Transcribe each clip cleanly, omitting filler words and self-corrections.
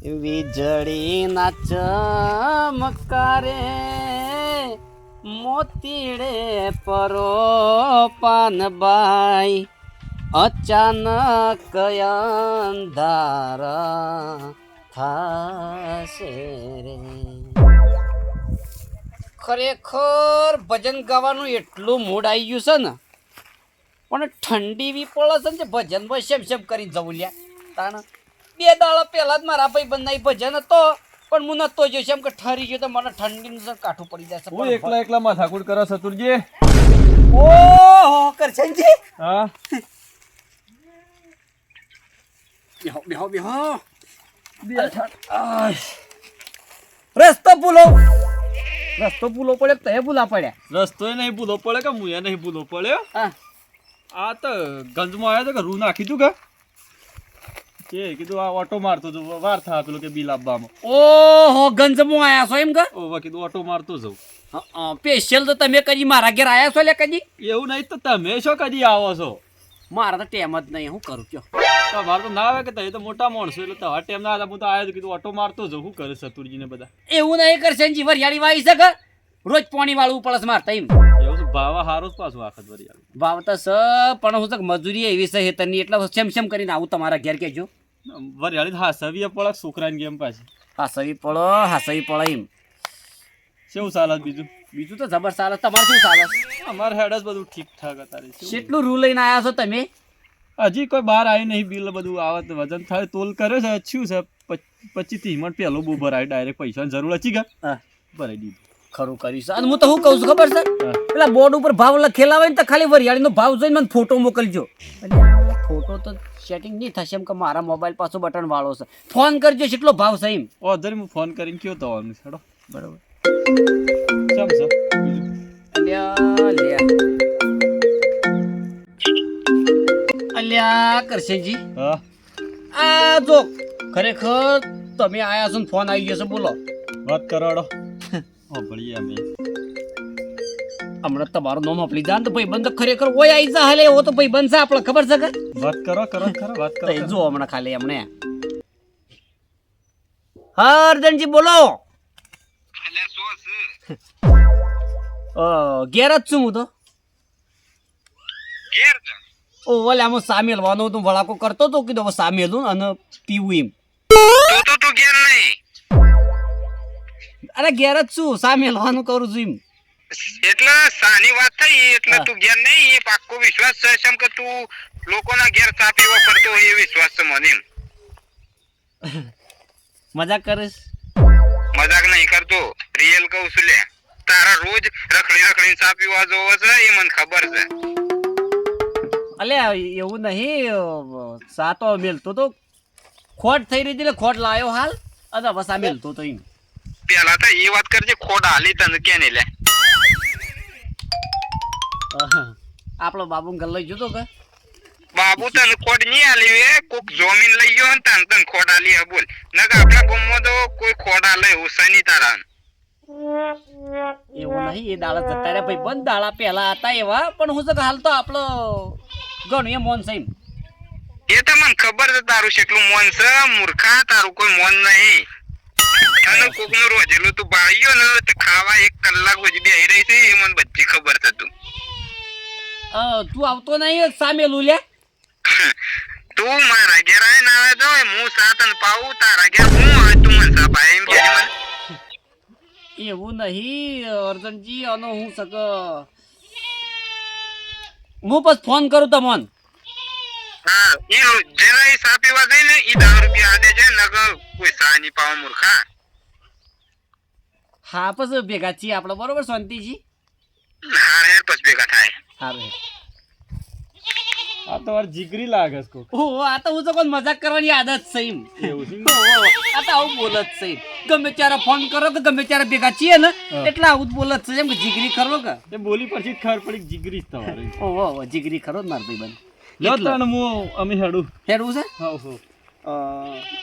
વીજળીના ચમકારે મોતીડે પરો પાનબાઈ અચાનક અંધારા થાશે રે. ખરેખર ભજન ગાવાનું એટલું મૂડ આવી ગયું છે ને, પણ ઠંડી બી પડે છે ને, ભજન બસ શેમ કરી જવું લ્યા. તાણ 2 દાડા પહેલા જ મારા ભાઈ બંધ ભજન હતો, પણ હું નતો જોયો છે એમ કે ઠરી ગયો તો મને ઠંડીનું કાઠું પડી જશે. હું એકલા માથાકૂટ કરો સતુરજી. ઓહો કરશનજી, હા બેહો રસ્તો ભૂલો પડે તો એ ભૂલા પડ્યા. રસ્તો નહીં ભૂલો પડે કે હું નહીં ભૂલો પડ્યો. હા આ તો ગંજમાં આવ્યો તો કે રૂ નાખી તું કે કીધું આ ઓટો મારતો હતો, વાર થા પેલો કે બિલ આપવામાં. ઓહો ગંજમો આયા છો એમ કે? ઓવા કીધું ઓટો મારતો જઉં. સ્પેશિયલ તો તમે કદી મારા ઘેર આયા છો લે કદી? એવું નહીં તો તમે શું કદી આવો છો? મારા તો ટેમ જ નહીં, હું કરું કયો? તમારે તો ના આવે કે તમે તો મોટા માણસો એટલે તમારા ટેમ ના હતા. હું તો આવ્યો કીધું ઓટો મારતો જઉં. શું કરે સતુરજી ને બધા? એવું નહીં કરશનજી, વરિયાળી વાવી શકે રોજ પાણી વાળવું પડે મારતા એમ. એવું ભાવા હારો જ પાછું આખત વરિયાળી ભાવ તો પણ હું તો મજૂરી એવી છે હેતરની, એટલે સેમ કરીને આવું તમારા ઘેર કેજો. વરિયાળી હાસવીએ પડે છોકરાની ગેમ પાછી હાસવી પડે એમ. કેવું ચાલે બીજું તો જબર ચાલે. તમારે શું ચાલે? અમારે હેડ જ બધું ઠીકઠાક અત્યારે. કેટલું રૂ લઈને આવ્યા છો તમે? હજી કોઈ બહાર આવ્યું નહીં. બિલ બધું આવત વજન થાય તોલ કર્યો છે. શું છે 25-30 મિનિટ પહેલો બહુ ભરાય. ડાયરેક્ટ પૈસાની જરૂર હતી કે ભરાઈ દીધું. ખરું કર્યું છે. અને હું તો શું કહું છું ખબર છે? પેલા બોર્ડ ઉપર ભાવ લખેલા હોય ને તો ખાલી વરિયાળીનો ભાવ જોઈને મને ફોટો મોકલજો. ફોટો તો સેટિંગ નહીં થશે એમ કે મારા મોબાઈલ પાછો બટન વાળો છે. ફોન કરજો કેટલો ભાવ છે એમ. ઓધર હું ફોન કરીને કયો તો હેડો. બરાબર. કેમ છે અલ્યા કરશનજી, હા આ જો ખરેખર તમે આયા છો ને ફોન આવી ગયો છે. બોલો વાત કરાડો. ભળીએ અમે હમણાં તમારું નામ આપલી જાન તો ભાઈ બંધ ખરેખર ઓય આવી જા હાલે એવો તો ભાઈ બંધ છે આપણે ખબર છે કે? વાત કરો વાત કરો. જો હમણાં ખાલી એમણે હરજનજી બોલો. ઘેર જ છું હું તો. ઓ ઓલે આમ સામેલવાનો તું વળાકો કરતો તો કીધું હવે સામેલું અને પીવું એમ. અરે ઘેર જ છું, સામેલવાનું કરું છું એમ. એટલે સાની વાત થઈ એટલે તું ઘેર નહીં. એ પાક્કો વિશ્વાસ છે કેમ કે તું લોકોના ઘેર ચા પીવા કરતો હોય એ વિશ્વાસ છે મને. મજાક કરીશ? મજાક નહીં કરતો, રિયલ કહું છું લે. તારા રોજ રખડી ચા પીવા જોવો છે એ મને ખબર છે. અલ્યા એવું નહીં, સાતો મેલતો તો ખોટ થઈ રહી એટલે ખોટ લાયો હાલ અને બસ આ મેલતો તો એમ. પેલા તો એ વાત કરજે ખોટ હાલી તને કે નહીં લે. આપણો બાબુ ઘર લઈ જતો કે બાબુ તને ખોટ નહીં હાલી હે. કોક જમીન લઈ ગયો ને તને ખોટ હાલી હે બોલ. નકર આપણા ગામમાં તો કોઈ ખોટ હાલે એવું છે નહીં તારા. એવું નહીં, એ દાડા જતા રે ભાઈ બંધ. દાડા પહેલા હતા એવા, પણ હું તો હાલ તો આપણો ઘણું એ મોન છે એમ. એ તો મને ખબર છે તારું કેટલું મોન છે. મૂર્ખા તારું કોઈ મોન નહીં. તને કોક નું રોજેલું તું ભાળી ગયો ને તો ખાવા 1 કલાક પછી બેહી રહી છે એ મને બધી ખબર છે. તું આવતો નહીં સામેલું લે. તું મારા ઘેર આય ના આવે તો હું સાતન પાઉં તારા ઘેર હું આવે તું મને સાપા એમ કે મને. એવું નહીં અર્જનજી, આનો હું સક હું બસ ફોન કરું તમને. હા એ જરા સા પીવા દે ને ઈ 10 રૂપિયા આદે છે નકર કોઈ સા નહીં પાવ મૂર્ખા. હા પછી ભેગા છીએ આપણે બરોબર શાંતિજી. હા યાર પછી ભેગા થાય. સારું. આ તો વાર જીગરી લાગે છે. ઓહો આ તો હું તો કોઈ મજાક કરવાની આદત છે એમ. એવું છે આ તો આવું બોલ જ છે. ગમે ત્યારે ફોન કરો કે ગમે ત્યારે ભેગા છીએ ને એટલે આવું જ બોલ જ છે. એમ કે જીગરી ખરો કે એ બોલી પછી ખબર પડી જીગરી જ તમારી. ઓહો જીગરી ખરો જ માર ભાઈ બંધ. લો તણ હું અમે હેડું છે. હો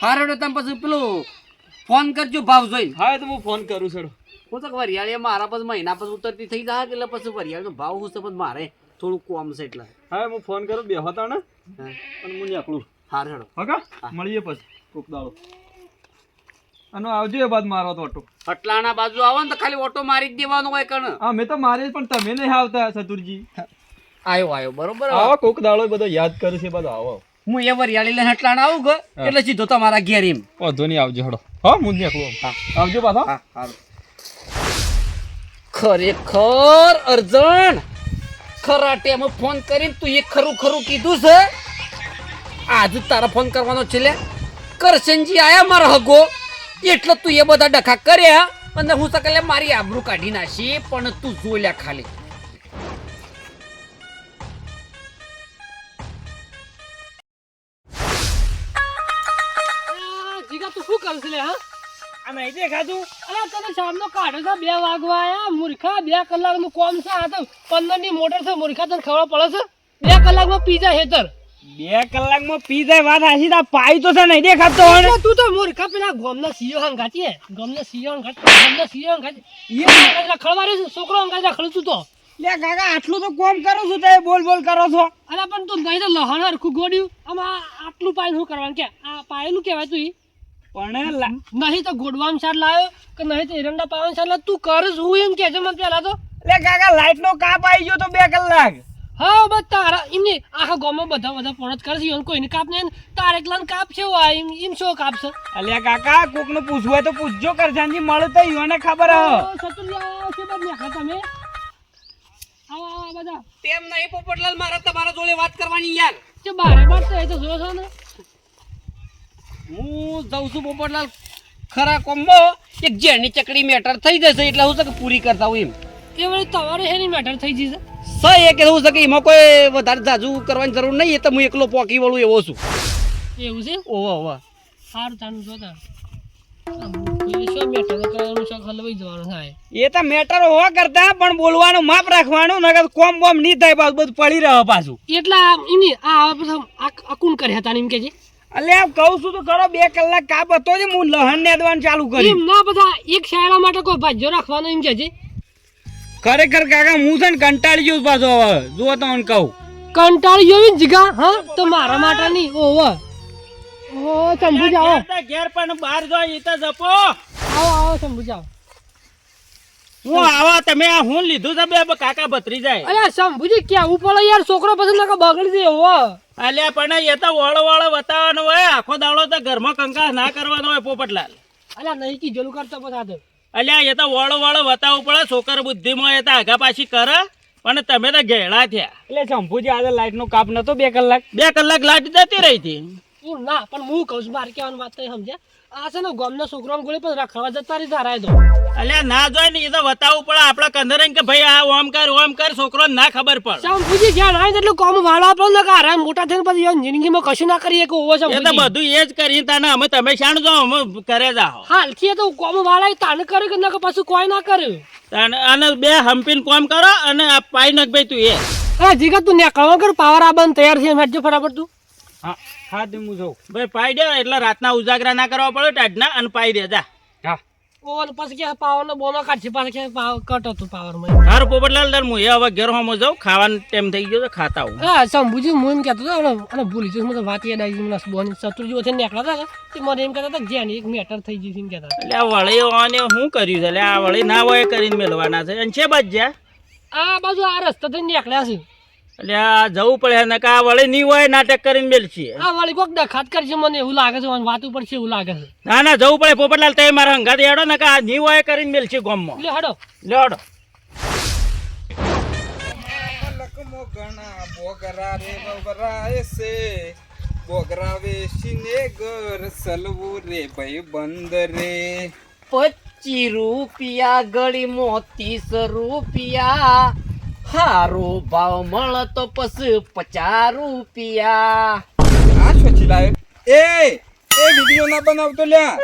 હારે તમે પછી પેલું ફોન કરજો ભાવ જોઈ. હા તો હું ફોન કરું છું. હું તો વરિયાળી મારા પછી મહિના પછી ઉતરતી થઈ જાય એટલે પછી વરિયાળીનો ભાવ હું છે પણ મારે થોડું કોમ છે એટલે. હા હું ફોન કરું બે હતા ને અને હું નીકળું. હાર હેડો હકા મળીએ પછી કોક દાડો. અને આવજો એ બાદ મારો તો ઓટો. હટલાના બાજુ આવો ને તો ખાલી ઓટો મારી જ દેવાનો હોય કણ. હા મેં તો મારે પણ તમે નહીં આવતા ચતુરજી. આયો બરોબર. આવો કોક દાડો બધો યાદ કરે છે બધો આવો. હું એ વરિયાળી લઈને હટલાના આવું ગયો એટલે સીધો તમારા ઘેર એમ. વાંધો નહીં આવજો હડો. હા હું નીકળું. હા આવજો પાછો. હા સારું. ખરેખર અર્જણ ખરા ટેમ ફોન કરીને તું એ ખરું કીધું છે. આજે તારા ફોન કરવાનો છે લે. કરશનજી આયા મારા હગો એટલે તું એ બધા ડખા કર્યા અને હું સકલે મારી આબરૂ કાઢી નાખી પણ તું જોઈ લે ખાલી. જીગા તું શું કરશે લે? હા આ નહીં દેખાતું. અરે તને સામનો કાઢો છે 2 વાગવા આયા મૂર્ખા 2 કલાકનું કોમ છે. આ તો 15 ની મોટર છે મૂર્ખા તને ખબર પડે છે 2 કલાકમાં પીઝા હેતર 2 કલાકમાં પી જાય વાત હાસી. તા પાઈ તો છે નહીં દેખાતો. એટલે તું તો મૂર્ખા પેલા ગોમના સીઓ હંગાતી ગોમના સીઓ હંગાતી એ ખળવારે છોકરો હંગાતી ખળ તું તો. લે કાકા આટલું તો કોમ કરો છું તે બોલ કરો છો. અરે પણ તું નહીં તો લહણ હરખું ગોડ્યું આમાં આટલું પાયલ શું કરવાનું કે આ પાયેલું કહેવાય તું પણ નહીં તો ગોડવાનું સાર લાવ્યો કે નહીં તો એરંડા પાવાનું સાર તું કર હું એમ કહેજો મને પેલા તો. લે કાકા લાઈટ નો કાપ આવી ગયો તો 2 કલાક. હા બસ તારા એમને આખા ગામમાં બધા પોણત કરશે કોઈને કાપ નહીં તારે એકલા કાપ છે એમ શું કાપ છે. અલ્યા કાકા કોક નું પૂછવું હોય તો પૂછજો કરજાનજી મળે તો ઈઓને ખબર હ. તમે આવો બધા તેમ નહીં પોપટલાલ મારા તમારા જોડે વાત કરવાની યાર. કે બારે બાર તો એ તો જો છો ને હું જાઉં છું પોપટલાલ ખરા કોમો એક જેની ચકડી મેટર થઈ જશે એટલે હું કે પૂરી કરતા હું એમ. એ વળી તમારે એની મેટર થઈ જશે સહી એ કે હું કે એમાં કોઈ વધારે જાજુ કરવાની જરૂર નહીં. એ તો હું એકલો પોકી વળું એવો છું. એવું છે? ઓવા સારું તાનું જો તાર શું મેટર કરવાનું શોખ હલવાઈ જવાનું થાય. એ તો મેટર હોવા કરતા પણ બોલવાનું માપ રાખવાનું નકર કોમ બોમ નહીં થાય પાછું બધું પડી રહે પાછું. એટલે એમની આ પ્રથમ આ કોણ કરે હતા એમ કે છે. અલ્યા કહું છું તો ખરો 2 કલાક કાપ હતો જ હું લહણ નેદવાનું ચાલુ કર્યું. એમ ના બધા એક શાળા માટે કોઈ ભાજ્યો રાખવાનો એમ કે છે. ખરેખર કાકા હું છે ને કંટાળી ગયો પાછો હવે જો તમને કહું. કંટાળી ગયો જીગા? હા તો મારા માટે નહીં ઓવા ઓ શંભુ જાઓ ઘેર પણ બહાર જો ઈ તો જપો. આવો શંભુ જાઓ. હું આવા તમે આ હું લીધું છે બે કાકા ભત્રી જાય. અલ્યા શંભુજી કેવું પડે યાર છોકરો પછી નકા બગડી દે ઓવા. અલ્યા પણ એ તો વળો બતાવવાનો હોય આખો દાડો તો ઘરમાં કંકાસ ના કરવાનો હોય પોપટલાલ. અલ્યા નહીં કીધેલું કરતા પછી અલ્યા એ તો વળો બતાવવું પડે છોકર બુદ્ધિમાં એ તો આગા પાછી કરે પણ તમે તો ઘેડા થયા. એટલે શંભુજી આજે લાઈટ નો કાપ નતો 2 કલાક 2 કલાક લાઈટ જતી રહી હતી. હું ના પણ હું કહું છું મારે કહેવાની વાત નહીં સમજ્યા. આ છે ને ગામના છોકરાઓ ગોળે પણ રખડવા જતા રહી ધારાય તો. અલ્યા ના જોઈ ને એ તો બતાવવું પડે આપડા કંદરે કે ભાઈ આ ઓમ કર છોકરો ના ખબર પડે. શંભુજી જ્યાં આવે એટલે કોમ વાળો આપણો ને આરામ મોટા થઈને પછી જિંદગીમાં કશું ના કરીએ કે ઓવો એ તો બધું એ જ કરી તાને અમે તમે શાણ જો અમે કરે જાઓ. હાલથી તો કોમ વાળા તાને કરે કે ના પાછું કોઈ ના કરે. અને 2 હંપીને કોમ કરો અને આ પાઈ નાખ ભાઈ તું એ. હા જીગા તું નીકળવા કર પાવર આ બંધ તૈયાર છે હેડજો ફટાફટ તું. હા તે હું જોઉં ભાઈ પાઈ દે એટલે રાતના ઉજાગરા ના કરવા પડે ટાઢના અને પાઈ દે જા. હા ઓન પછી કે પાવર નો બોનો કાઢી પાછું કે પાવર કટ હતું પાવર માં. હારું પોપટલાલ તાર હું હવે ઘેર હોમો જાઉં ખાવાનો ટાઈમ થઈ ગયો છે ખાતા હું. હા શંભુજી હું એમ કહેતો હતો અને ભૂલી જઈશ મને વાત યાદ આવી મને બોન શત્રુજી ઓછે નીકળ્યા હતા તે મને એમ કહેતા હતા જેની એક મેટર થઈ ગઈ એમ કહેતા. એટલે આ વળી ઓને શું કર્યું છે એટલે આ વળી ના હોય કરીને મેળવાના છે અને છે બચ્યા આ બાજુ આ રસ્તા થઈને નીકળ્યા છે. એટલે આ જવું પડે ને કે આ વળી નહીં હોય નાટક કરીને મેળશે. આ વાળી કોક દખાત કરશે મને એવું લાગે છે વાત ઉપર છે એવું લાગે છે. ના જવું પડે પોપટલાલ તે મારા હંગાત હેડો ને કે આ નહીં હોય કરીને મેળશે ગામમાં. લે હડો લેડો. બોગરા રે બબરાય છે બોગરા વેશીને ઘર સલવું રે ભાઈ બંધ રે 25 રૂપિયા ગળી 30 રૂપિયા હારો ભાવ મળે તો પછી 50 રૂપિયા. આ સોચી લાવે એ વિડિયો ના બનાવતો લ્યા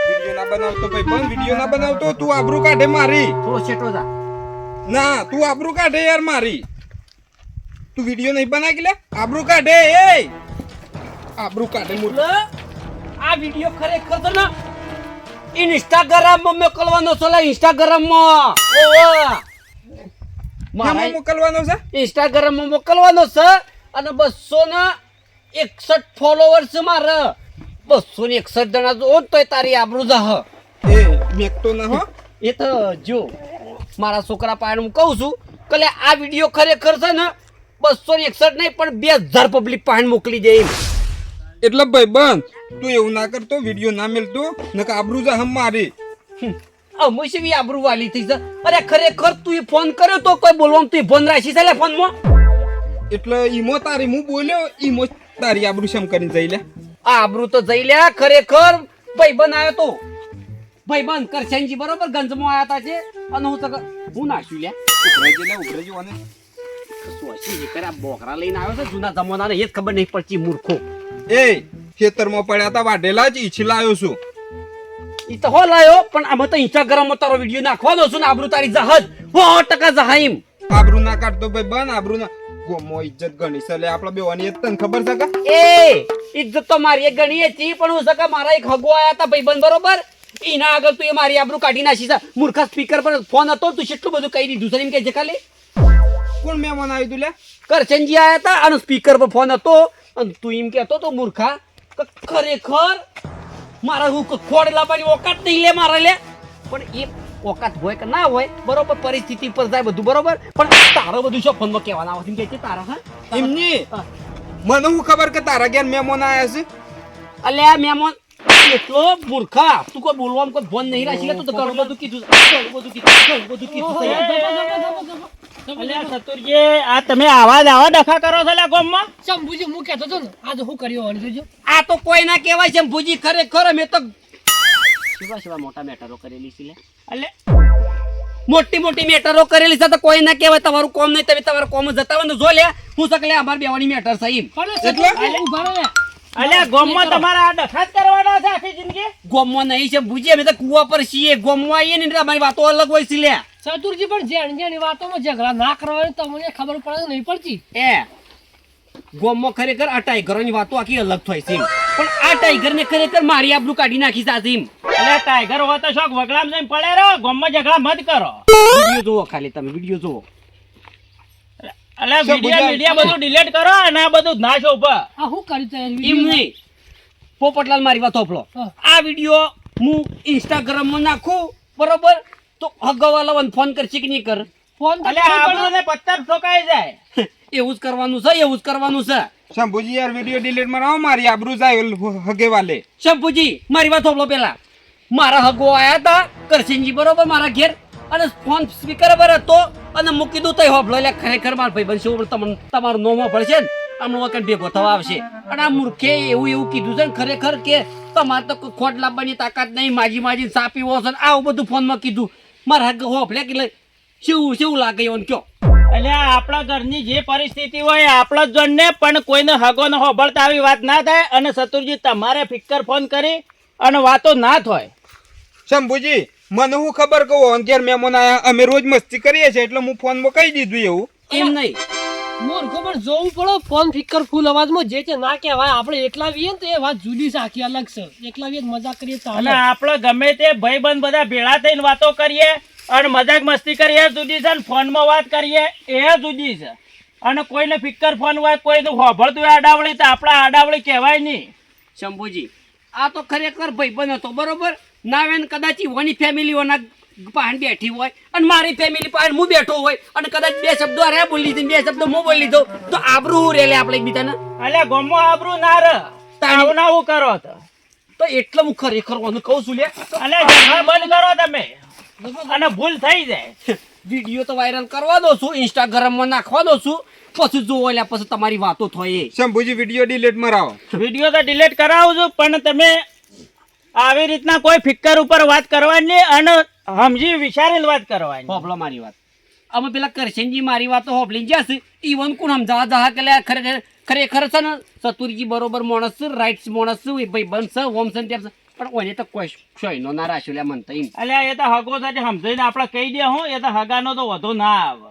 વિડિયો ના બનાવતો ભાઈ બંધ વિડિયો ના બનાવતો તું આબરૂ કાઢે મારી. થોડો છેટો જા. ના તું આબરૂ કાઢે યાર મારી. તું વિડિયો નહીં બનાવી લે આબરૂ કાઢે એ આબરૂ કાઢે મૂર્ખ. આ વિડિયો ખરેખર તો ના ઇન્સ્ટાગ્રામ માં મોકલવાનો છે લે ઇન્સ્ટાગ્રામ માં. ઓવા મારે મોકલવાનો છે ઇન્સ્ટાગ્રામ માં મોકલવાનો છે અને 261 ફોલોવર્સ મારે 261 જણા જો તોય તારી આબરૂ જહ. એ મેકતો ના હો. એ તો જો મારા છોકરા પાસે હું કહું છું કે લે આ વિડીયો ખરેખર છે ને 261 નહીં પણ 2000 પબ્લિક પાસે મોકલી દે એમ. એટલે ભાઈ બંધ તું એવું ના કરતો, વિડીયો ના મેલતો નકર આબરૂ જા હમ મારી. અમે શેવી આબરૂ વાલી થઈ છે. અરે ખરેખર તું એ ફોન કર્યો તો કોઈ બોલવામાં તું ફોન રાખી છે લે ફોનમાં. એટલે ઈમો તારી હું બોલ્યો ઈમો તારી આબરૂ શમ કરીને જઈ લે. આ આબરૂ તો જઈ લે. ખરેખર ભાઈબંધ આવ્યો તો ભાઈબંધ કરશનજી બરોબર ગંજમાં આવ્યા તા છે અને હું નાખ્યું લે ઉભરેજી અને સોચી કરે આ બોકરા લઈને આવ્યો છે જૂના જમાનાને એ જ ખબર નહીં પડતી મૂર્ખો. એ ખેતરમાં પડ્યા તા વાઢેલા જ ઈછી લાયો છું. ઈ તો હો લાયો પણ આમાં તો ઇન્સ્ટાગ્રામમાં તારો વિડીયો નાખવાનો છું ને આબરૂ તારી જહજ 100% જહાઈમ. આબરૂ ના કાઢતો ભાઈ બંધ આબરૂ ના ગોમો ઇજ્જત ગણી છે લે આપડા બેવાની તને ખબર છે કે એ ઇજ્જત તો મારી એક ગણી હતી પણ હું સકા મારા એક હગો આયા તા ભાઈબંધ બરોબર ઈના આગળ તું એ મારી આબરૂ કાઢી નાખી છે. મૂર્ખા સ્પીકર પર ફોન હતો તું કેટલું બધું કહી દીધું છે એમ કે છે ખાલી. કોણ મહેમાન આવ્યું તું લે? કરશનજી આયા તા અને સ્પીકર પર ફોન હતો અને તું એમ કહેતો તો મૂર્ખા કે ખરેખર મારા હું ખોડ લાવવાની ઓકાત નહીં લે મારા લે. પણ એ ઓકાત હોય કે ના હોય બરોબર પરિસ્થિતિ પર જાય બધું બરોબર પણ તારો બધું શું ફોનમાં કહેવાના આવે છે કે તારા હા એમની મને હું ખબર કે તારા ઘેર મહેમાન આયા છે. અલ્યા મહેમાન એટલો મૂર્ખા તું કોઈ બોલવામાં કોઈ ફોન નહીં રાખી લે તું તો ઘણું બધું કીધું ઘણું બધું કીધું. અલ્યા સતુરજી આ તમે આવા ડખા કરો છો લ્યા ગામમાં? શંભુજી હું કહેતો હતો ને આજે હું કર્યો હોળી જોજો. આ તો કોઈ ના કહેવાય છે ભુજી ખરેખર અમે તો શિવા મોટા મેટરો કરેલી છે લે. અલે મોટી મોટી મેટરો કરેલી છે તો કોઈ ના કહેવાય તમારું કોમ નહીં તમે તમારું કોમ જતા હોય ને જો લે હું શકલે અમાર બેવાની મેટર છે એમ. એટલે ઉભા રહો ને. અલ્યા ગામમાં તમારા આ ડખા જ કરવાના છે આખી જિંદગી? ગોમમાં નહીં છે ભુજી અમે તો કુવા પર છીએ ગોમમાં આવીએ ને અમારી વાતો અલગ હોય છે લે. ચતુરજી પણ જેની વાતોમાં ઝઘડા ના કરવા હોય તમને ખબર પડે નહીં પડતી. એ ગોમમાં ખરેખર આ ટાઈગરોની વાતો આખી અલગ થાય છે એમ. પણ આ ટાઈગર ને ખરેખર મારી આબરૂ કાઢી નાખી છે એમ. અલ્યા ટાઈગર હોય તો શોખ વગડામ જઈને પડે રહો, ગામમાં ઝઘડા મત કરો. વિડીયો જુઓ ખાલી તમે વિડીયો જુઓ. અલ્યા વિડીયો બધું ડિલીટ કરો અને આ બધું નાશો ઉપર. આ હું કર્યું તે એમ વિડીયો? નહીં પોપટલાલ મારી વાત હોપલો હા. આ વિડીયો હું ઇન્સ્ટાગ્રામમાં નાખું બરોબર તો હગવાલાવન ફોન કરશે કે નહીં કર? ફોન તો અલ્યા કરવો પડે. આપણને પત્તર ઠોકાઈ જાય. એવું જ કરવાનું છે એવું જ કરવાનું છે. શંભુજી યાર વિડીયો ડિલીટ મારાવો મારી આબરૂ જાય હગે વાલે. શંભુજી મારી વાત હોપલો પેલા મારા હગો આયા હતા કરશનજી બરોબર મારા ઘેર અને ફોન સ્પીકર પર હતો અને મૂકી દઉં તઈ હોપલો એટલે ખરેખર મારા ભાઈ બનશે તમને તમારું નોમો પડશે ને આમનો વખત ભેગો થવા આવશે. અને આ મૂર્ખે એવું કીધું છે ને ખરેખર કે તમારે તો કોઈ ખોટ લાવવાની તાકાત નહીં માજી સાપી હો છે આવું બધું ફોનમાં કીધું મારા હગ હોપલે એટલે શું લાગે એવું કયો. અલ્યા આપણા ઘરની જે પરિસ્થિતિ હોય આપણા જ જોડને પણ કોઈને હગો ન હોબળતા આવી વાત ના થાય. અને સતુરજી તમારે ફિક્કર ફોન કરી અને વાતો ના થાય. શંભુજી મને હું ખબર કહું ઘેર મહેમાન આયા અમે રોજ મસ્તી કરીએ છીએ એટલે હું ફોનમાં કહી દીધું એવું. એમ નહીં મૂર્ખો પણ જોવું પડે ફોન ફિકર ફૂલ અવાજમાં જે છે ના કહેવાય. આપણે એકલા વીએ ને તો એ વાત જુદી છે આખી અલગ છે. એકલા વીએ મજા કરીએ અને ચાલે. આપણે ગમે તે ભાઈબંધ બધા ભેળા થઈને વાતો કરીએ અને મજાક મસ્તી કરીએ એ જુદી છે, અને ફોનમાં વાત કરીએ એ જુદી છે. અને કોઈને ફિક્કર ફોન હોય કોઈને હોભળતું હોય આડાવળી તો આપણા આડાવળી કહેવાય નહીં. શંભુજી આ તો ખરેખર ભાઈબંધ હતો બરોબર નાવેન કદાચ ઈવોની ફેમિલીઓના પાસે બેઠી હોય અને મારી ફેમિલી પાસે હું બેઠો હોય અને કદાચ બે શબ્દો અરે બોલી દીધી બે શબ્દો હું બોલી લીધો તો આબરૂ રેલે આપણે એકબીજાને. અલ્યા ગમો આબરૂ ના રહે આવું ના આવું કરો તો એટલે હું ખરેખર કહું છું લે અલ્યા ઝઘડા બંધ કરો તમે અને ભૂલ થઈ જાય. વિડીયો તો વાયરલ કરવા દો છું ઇન્સ્ટાગ્રામમાં નાખવા દો છું પછી જોવો એટલે પછી તમારી વાતો થાય. શંભુજી વિડીયો ડિલીટ મરાવો. વિડીયો તો ડિલીટ કરાવું છું પણ તમે આવી રીતના કોઈ ફિક્કર ઉપર વાત કરવાની અને સમજી વિચારીને વાત કરવાની. હોપલો મારી વાત અમે પેલા કરશનજી મારી વાતો હોપલી જશે ઈવન કોણ સમજાવા જહા કે ખરેખર છે ને ચતુરજી બરોબર માણસ છે રાઈટ માણસ છે ભાઈ બંધ છે હોમ છે તેમ છે પણ ઓને તો કોઈ શોયનો ના રાખ્યો લે મન તો એમ. અલ્યા એ તો હગો સાથે સમજાઈને આપણે કહી દે હું એ તો હગાનો તો વધુ ના આવે.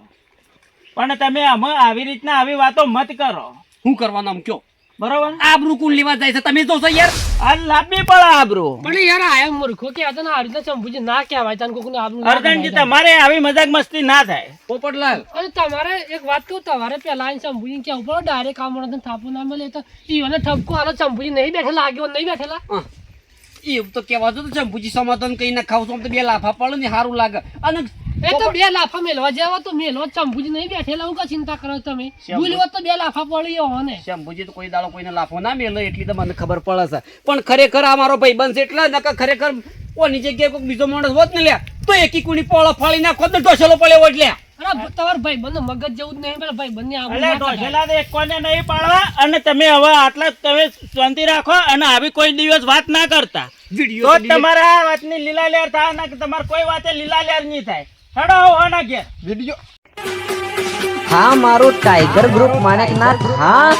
પણ તમે અમે આવી રીતના આવી વાતો મત કરો. શું કરવાનું આમ કયો બરોબર આબરૂ કોણ લેવા જાય છે તમે જોશો યાર. અને લાંબી પડે આબરૂ. પણ યાર આયા મૂર્ખો કે હતા ને આ રીતના શંભુજી ના કહેવાય તને કોકને આબરૂ ના અર્જનજી કહેવાય. તમારે આવી મજાક મસ્તી ના થાય. પોપટલાલ અને તમારે એક વાત કહું તમારે પેલા આઈને શંભુજીને કહેવું પડે ડાયરેક્ટ આ માણસને થાપો ના મળે તો ઈઓને ઠપકો આલો શંભુજી નહીં બેઠેલા આગેવાન નહીં બેઠેલા એવું તો કહેવા જો તો શંભુજી સમાધાન કઈ ના ખાવ છો તો બે લાફા પડે ને સારું લાગે. અને એ તો બે લાફા મેલવા જેવા તો મેલવા શંભુજી નહીં બેઠેલા હું કા ચિંતા કરો તમે ભૂલવા તો બે લાફા પડી હો ને શંભુજી તો કોઈ દાડો કોઈને લાફો ના મેલે એટલી તો મને ખબર પડે છે. પણ ખરેખર આ મારો ભાઈબંધ છે એટલા નકર ખરેખર ઓની જગ્યાએ કોઈ બીજો માણસ હોત ને લ્યા તો એકી કુણી પોળો ફાળી નાખો ને ટોસેલો પડ્યો એટલે અરે તમારા ભાઈબંધનો મગજ જેવું જ નહીં પેલા ભાઈબંધને આબરૂ એટલે ના કઢાય. ઢોસેલા તો એક કોને નહીં પાડવા અને તમે હવે આટલા તમે શાંતિ રાખો અને આવી કોઈ દિવસ વાત ના કરતા. વિડીયો તો તમારા આ વાતની લીલા લેર થાય ને તમારે કોઈ વાતે લીલા લેર નહીં થાય. હેડો હોના ઘેર. વિડીયો હા મારું ટાઈગર ગ્રુપ માણેકનાથ હા